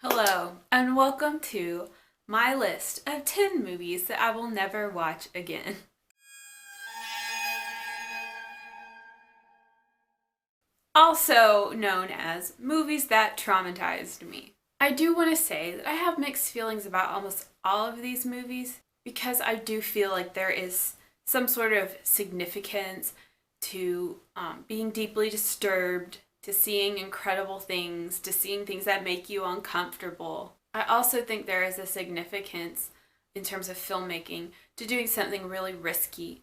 Hello, and welcome to my list of 10 movies that I will never watch again. Also known as movies that traumatized me. I do want to say that I have mixed feelings about almost all of these movies because I do feel like there is some sort of significance to being deeply disturbed, to seeing incredible things, to seeing things that make you uncomfortable. I also think there is a significance in terms of filmmaking to doing something really risky,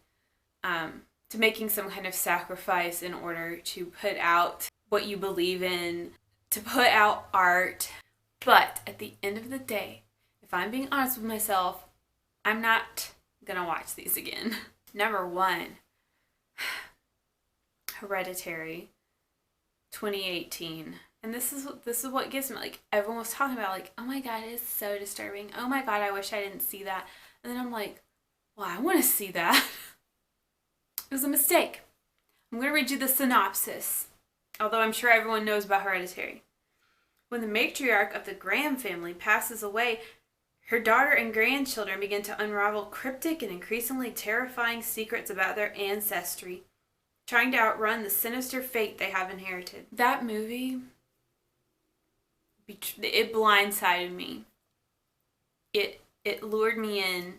to making some kind of sacrifice in order to put out what you believe in, to put out art. But at the end of the day, if I'm being honest with myself, I'm not gonna watch these again. Number one, Hereditary, 2018. And this is what gives me, like, everyone was talking about, like, oh my god, it is so disturbing. Oh my god, I wish I didn't see that. And then I'm like, well, I want to see that. It was a mistake. I'm going to read you the synopsis, although I'm sure everyone knows about Hereditary. When the matriarch of the Graham family passes away, her daughter and grandchildren begin to unravel cryptic and increasingly terrifying secrets about their ancestry, trying to outrun the sinister fate they have inherited. That movie, it blindsided me. It lured me in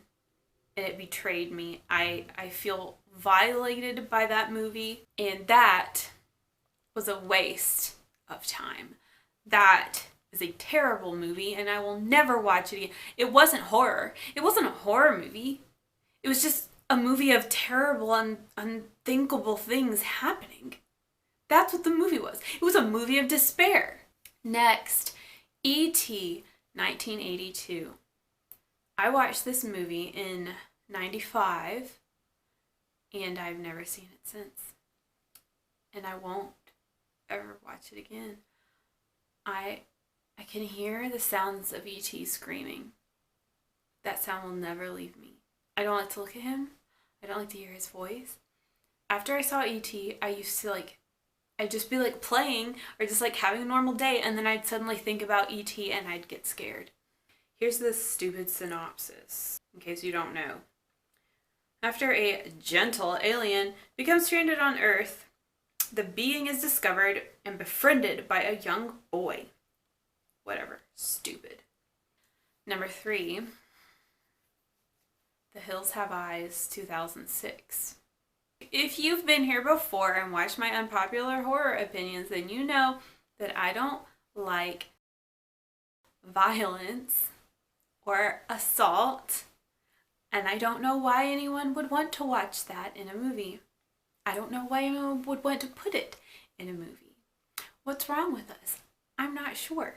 and it betrayed me. I feel violated by that movie, and that was a waste of time. That is a terrible movie, and I will never watch it again. It wasn't horror. It wasn't a horror movie. It was just a movie of terrible and unthinkable things happening. That's what the movie was. It was a movie of despair. Next, E.T. 1982. I watched this movie in 95, and I've never seen it since. And I won't ever watch it again. I can hear the sounds of E.T. screaming. That sound will never leave me. I don't like to look at him. I don't like to hear his voice. After I saw E.T., I used to I'd just be playing or just having a normal day, and then I'd suddenly think about E.T. and I'd get scared. Here's this stupid synopsis, in case you don't know. After a gentle alien becomes stranded on Earth, the being is discovered and befriended by a young boy. Whatever. Stupid. Number 3. The Hills Have Eyes, 2006. If you've been here before and watched my unpopular horror opinions, then you know that I don't like violence or assault, and I don't know why anyone would want to watch that in a movie. I don't know why anyone would want to put it in a movie. What's wrong with us? I'm not sure.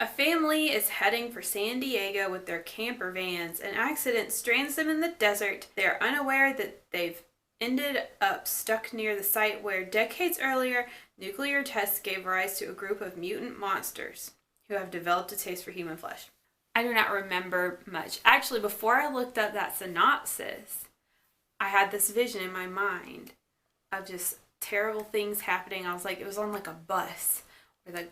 A family is heading for San Diego with their camper vans. An accident strands them in the desert. They are unaware that they've ended up stuck near the site where decades earlier nuclear tests gave rise to a group of mutant monsters who have developed a taste for human flesh. I do not remember much. Actually, before I looked up that synopsis, I had this vision in my mind of just terrible things happening. I was like, it was on a bus where the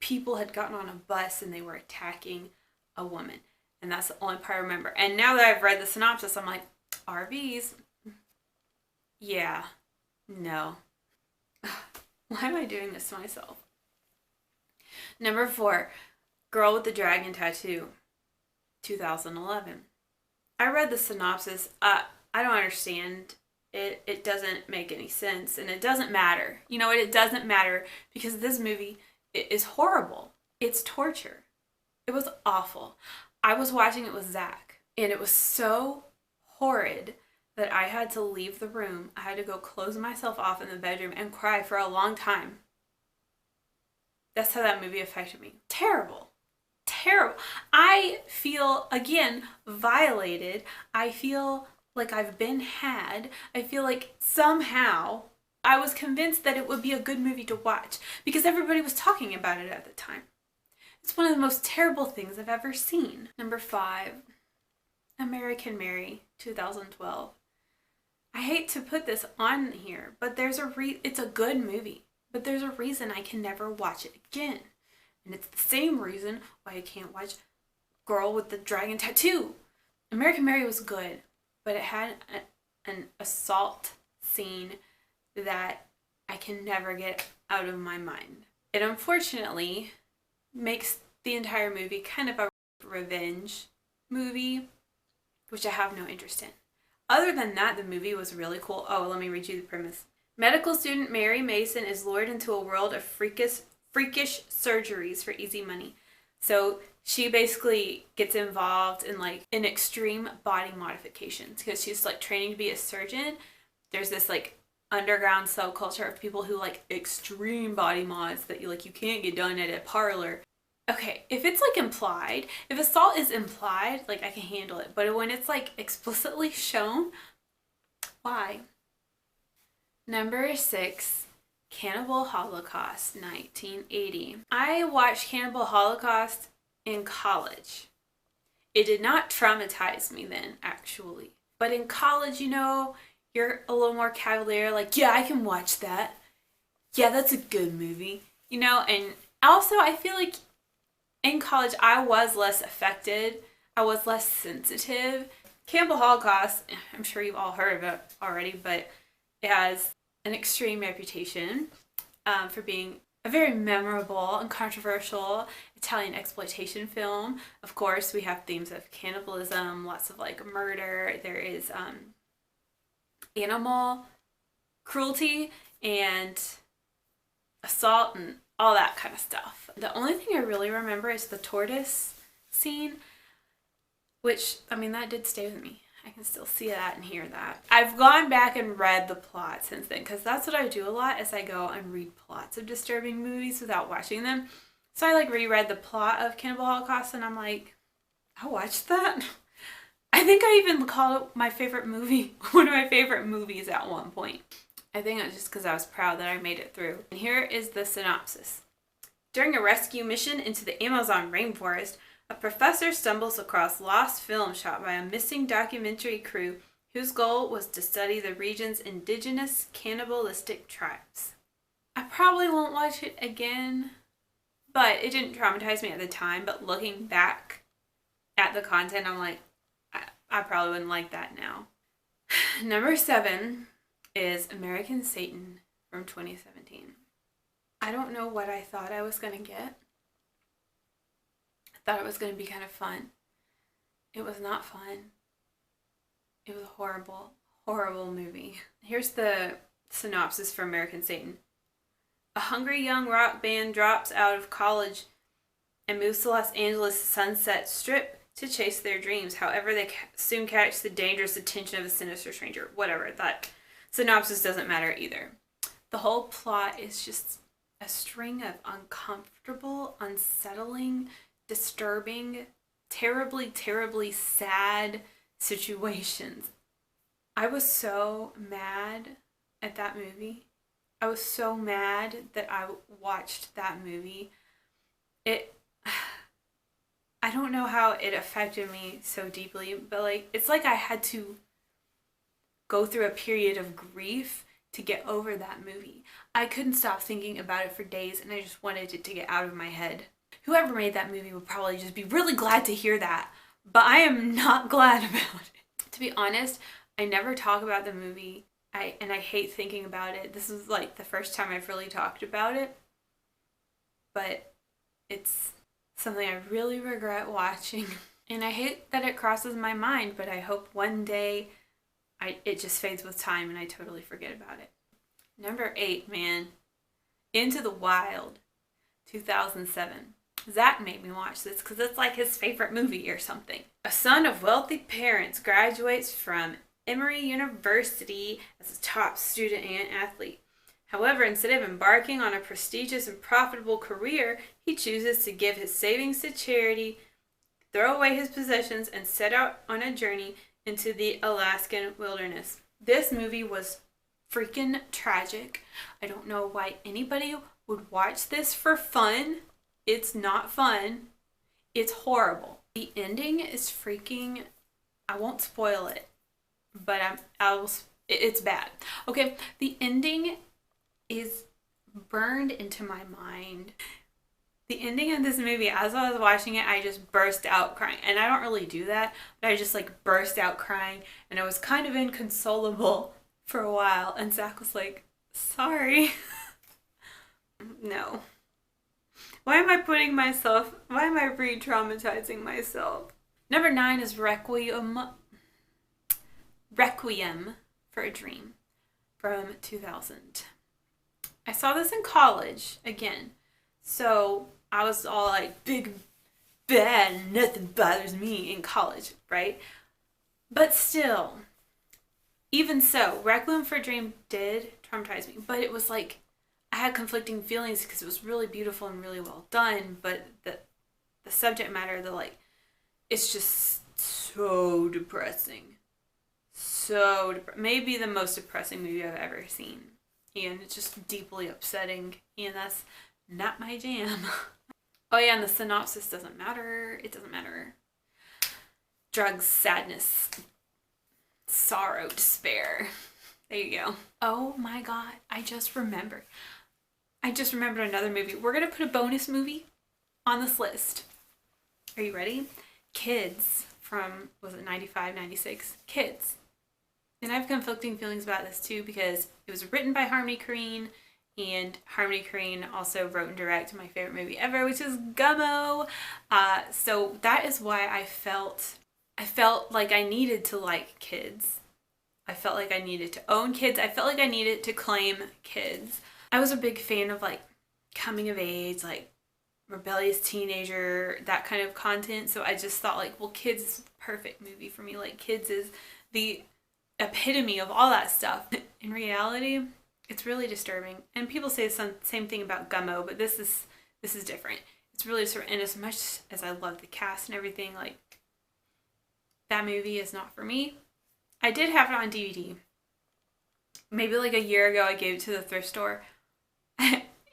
people had gotten on a bus and they were attacking a woman. And that's the only part I remember. And now that I've read the synopsis, I'm like, RVs? Yeah. No. Why am I doing this to myself? Number 4, Girl with the Dragon Tattoo, 2011. I read the synopsis. I don't understand. It doesn't make any sense, and it doesn't matter. You know what? It doesn't matter because this movie is horrible. It's torture. It was awful. I was watching it with Zach, and it was so horrid that I had to leave the room. I had to go close myself off in the bedroom and cry for a long time. That's how that movie affected me. Terrible. Terrible. I feel, again, violated. I feel like I've been had. I feel like somehow I was convinced that it would be a good movie to watch because everybody was talking about it at the time. It's one of the most terrible things I've ever seen. Number 5, American Mary, 2012. I hate to put this on here, but it's a good movie, but there's a reason I can never watch it again. And it's the same reason why I can't watch Girl with the Dragon Tattoo. American Mary was good, but it had an assault scene that I can never get out of my mind. It unfortunately makes the entire movie kind of a revenge movie, which I have no interest in. Other than that, the movie was really cool. Oh, let me read you the premise. Medical student Mary Mason is lured into a world of freakish surgeries for easy money. So she basically gets involved in like in extreme body modifications because she's like training to be a surgeon. There's this like underground subculture of people who like extreme body mods that you can't get done at a parlor. Okay, if it's like implied, if assault is implied, like I can handle it. But when it's like explicitly shown, why? Number 6, Cannibal Holocaust, 1980. I watched Cannibal Holocaust in college. It did not traumatize me then, actually. But in college, you're a little more cavalier, like, yeah, I can watch that. Yeah, that's a good movie. And also I feel like in college I was less affected. I was less sensitive. Cannibal Holocaust, I'm sure you've all heard of it already, but it has an extreme reputation for being a very memorable and controversial Italian exploitation film. Of course, we have themes of cannibalism, lots of like murder. There is animal cruelty and assault and all that kind of stuff. The only thing I really remember is the tortoise scene, which, that did stay with me. I can still see that and hear that. I've gone back and read the plot since then, because that's what I do a lot, is I go and read plots of disturbing movies without watching them. So I reread the plot of Cannibal Holocaust, and I'm like, I watched that? I think I even called it my favorite movie, one of my favorite movies at one point. I think it was just because I was proud that I made it through. And here is the synopsis. During a rescue mission into the Amazon rainforest, a professor stumbles across lost film shot by a missing documentary crew whose goal was to study the region's indigenous cannibalistic tribes. I probably won't watch it again, but it didn't traumatize me at the time. But looking back at the content, I'm like, I probably wouldn't like that now. Number 7 is American Satan from 2017. I don't know what I thought I was going to get. I thought it was going to be kind of fun. It was not fun. It was a horrible, horrible movie. Here's the synopsis for American Satan. A hungry young rock band drops out of college and moves to Los Angeles' Sunset Strip to chase their dreams. However, they soon catch the dangerous attention of a sinister stranger. Whatever, that synopsis doesn't matter either. The whole plot is just a string of uncomfortable, unsettling, disturbing, terribly, terribly sad situations. I was so mad at that movie. I was so mad that I watched that movie. I don't know how it affected me so deeply, but it's like I had to go through a period of grief to get over that movie. I couldn't stop thinking about it for days, and I just wanted it to get out of my head. Whoever made that movie would probably just be really glad to hear that, but I am not glad about it. To be honest, I never talk about the movie, and I hate thinking about it. This is the first time I've really talked about it, but it's something I really regret watching, and I hate that it crosses my mind, but I hope one day it just fades with time and I totally forget about it. Number 8, man. Into the Wild, 2007. Zach made me watch this because it's his favorite movie or something. A son of wealthy parents graduates from Emory University as a top student and athlete. However, instead of embarking on a prestigious and profitable career, he chooses to give his savings to charity, throw away his possessions, and set out on a journey into the Alaskan wilderness. This movie was freaking tragic. I don't know why anybody would watch this for fun. It's not fun. It's horrible. The ending is freaking... I won't spoil it, but it's bad. Okay, the ending is burned into my mind. The ending of this movie, as I was watching it, I just burst out crying. And I don't really do that, but I just like burst out crying. And I was kind of inconsolable for a while. And Zach was like, sorry. No. Why am I re-traumatizing myself? Number 9 is Requiem for a Dream from 2000. I saw this in college again. So I was all like, big, bad, nothing bothers me in college, right? But still, even so, Requiem for a Dream did traumatize me. But it was like, I had conflicting feelings because it was really beautiful and really well done. But the subject matter, it's just so depressing. Maybe the most depressing movie I've ever seen. And it's just deeply upsetting. And that's not my jam. Oh yeah, and the synopsis doesn't matter. It doesn't matter. Drugs, sadness, sorrow, despair. There you go. Oh my god, I just remembered another movie. We're gonna put a bonus movie on this list. Are you ready? Kids from, was it 95, 96? Kids. And I have conflicting feelings about this too because it was written by Harmony Korine, and Harmony Korine also wrote and directed my favorite movie ever, which is Gummo. So that is why I felt like I needed to like kids. I felt like I needed to own kids. I felt like I needed to claim kids. I was a big fan of like coming of age, like rebellious teenager, that kind of content. So I just thought like, well, Kids is the perfect movie for me. Like Kids is the epitome of all that stuff. In reality, it's really disturbing. And people say the same thing about Gummo, but this is different. It's really disturbing. And as much as I love the cast and everything, like that movie is not for me. I did have it on DVD. Maybe like a year ago I gave it to the thrift store.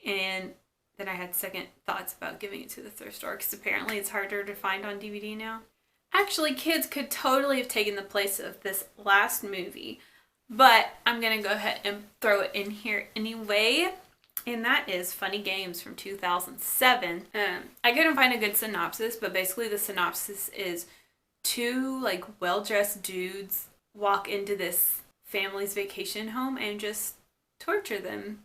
And then I had second thoughts about giving it to the thrift store because apparently it's harder to find on DVD now. Actually, Kids could totally have taken the place of this last movie, but I'm going to go ahead and throw it in here anyway, and that is Funny Games from 2007. I couldn't find a good synopsis, but basically the synopsis is two like well-dressed dudes walk into this family's vacation home and just torture them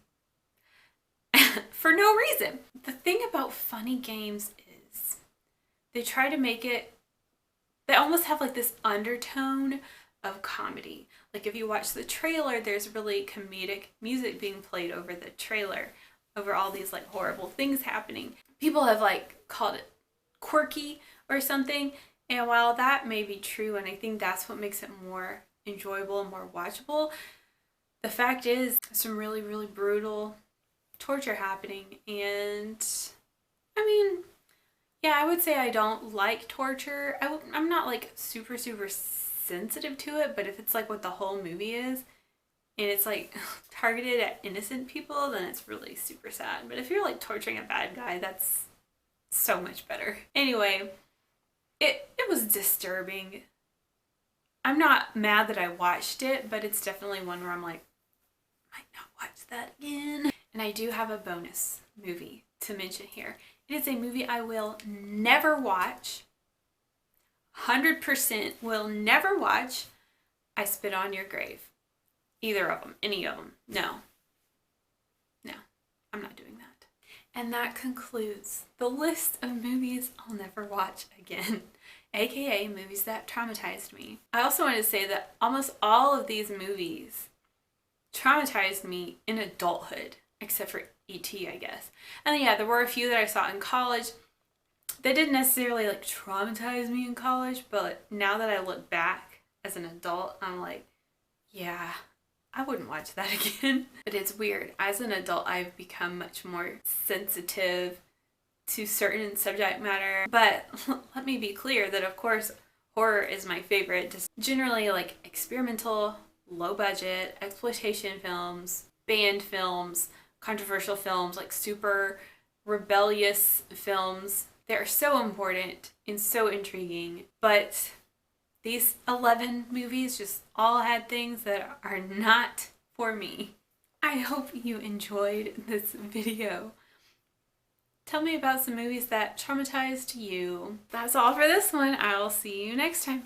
for no reason. The thing about Funny Games is they try to make it, they almost have like this undertone of comedy. Like if you watch the trailer, there's really comedic music being played over the trailer, over all these like horrible things happening. People have like called it quirky or something, and while that may be true, and I think that's what makes it more enjoyable and more watchable, the fact is some really, really brutal torture happening. And I mean, yeah, I would say I don't like torture. I'm not like super, super sensitive to it, but if it's like what the whole movie is, and it's like targeted at innocent people, then it's really super sad. But if you're like torturing a bad guy, that's so much better. Anyway, it was disturbing. I'm not mad that I watched it, but it's definitely one where I'm like, I might not watch that again. And I do have a bonus movie to mention here. It is a movie I will never watch. 100% will never watch. I Spit on Your Grave. Either of them. Any of them. No. No. I'm not doing that. And that concludes the list of movies I'll never watch again. AKA movies that traumatized me. I also want to say that almost all of these movies traumatized me in adulthood. Except for E.T., I guess. And yeah, there were a few that I saw in college. They didn't necessarily like traumatize me in college, but now that I look back as an adult, I'm like, yeah, I wouldn't watch that again. But it's weird. As an adult, I've become much more sensitive to certain subject matter. But let me be clear that, of course, horror is my favorite. Just generally like experimental, low budget, exploitation films, banned films, controversial films, like super rebellious films. They're so important and so intriguing, but these 11 movies just all had things that are not for me. I hope you enjoyed this video. Tell me about some movies that traumatized you. That's all for this one. I'll see you next time.